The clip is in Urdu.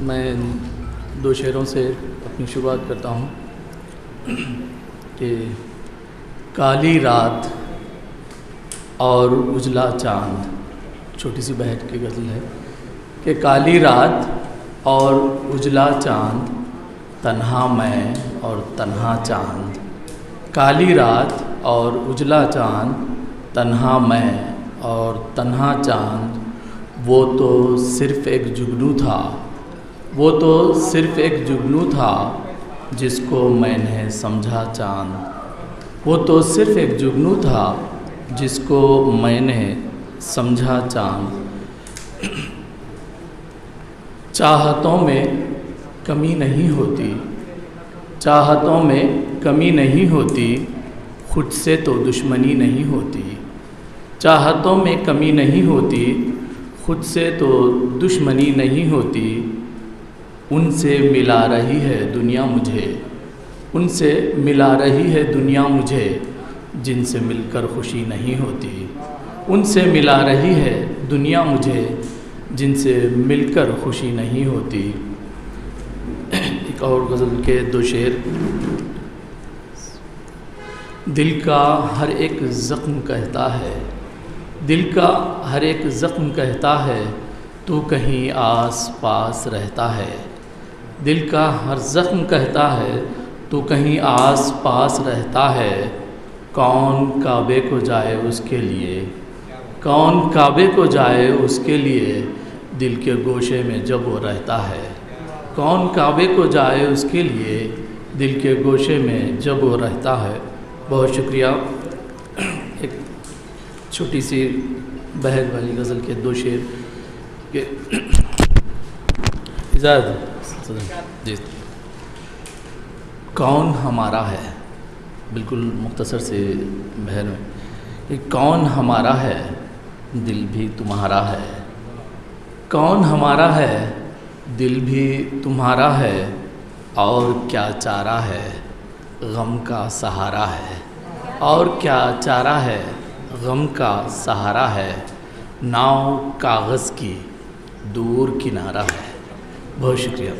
میں دو شعروں سے اپنی شروعات کرتا ہوں کہ کالی رات اور اجلا چاند، چھوٹی سی بیت کی غزل ہے کہ کالی رات اور اجلا چاند، تنہا میں اور تنہا چاند، کالی رات اور اجلا چاند، تنہا میں اور تنہا چاند، وہ تو صرف ایک جگنو تھا، وہ تو صرف ایک جگنو تھا جس کو میں نے سمجھا چاند، وہ تو صرف ایک جگنو تھا جس کو میں نے سمجھا چاند۔ چاہتوں میں کمی نہیں ہوتی، چاہتوں میں کمی نہیں ہوتی، خود سے تو دشمنی نہیں ہوتی، چاہتوں میں کمی نہیں ہوتی، خود سے تو دشمنی نہیں ہوتی، ان سے ملا رہی ہے دنیا مجھے، ان سے ملا رہی ہے دنیا مجھے، جن سے مل کر خوشی نہیں ہوتی، ان سے ملا رہی ہے دنیا مجھے، جن سے مل کر خوشی نہیں ہوتی۔ ایک اور غزل کے دو شعر۔ دل کا ہر ایک زخم کہتا ہے، دل کا ہر ایک زخم کہتا ہے، تو کہیں آس پاس رہتا ہے، دل کا ہر زخم کہتا ہے، تو کہیں آس پاس رہتا ہے، کون کعبے کو جائے اس کے لیے، کون کعبے کو جائے اس کے لیے، دل کے گوشے میں جب وہ رہتا ہے، کون کعبے کو جائے اس کے لیے، دل کے گوشے میں جب وہ رہتا ہے۔ بہت شکریہ۔ ایک چھوٹی سی بہر والی غزل کے دو شعر کہ اجازت جی۔ کون ہمارا ہے، بالکل مختصر سے بہر میں کہ کون ہمارا ہے، دل بھی تمہارا ہے، کون ہمارا ہے، دل بھی تمہارا ہے، اور کیا چارہ ہے، غم کا سہارا ہے، اور کیا چارہ ہے، غم کا سہارا ہے، ناؤ کاغذ کی دور کنارہ ہے۔ بہت شکریہ۔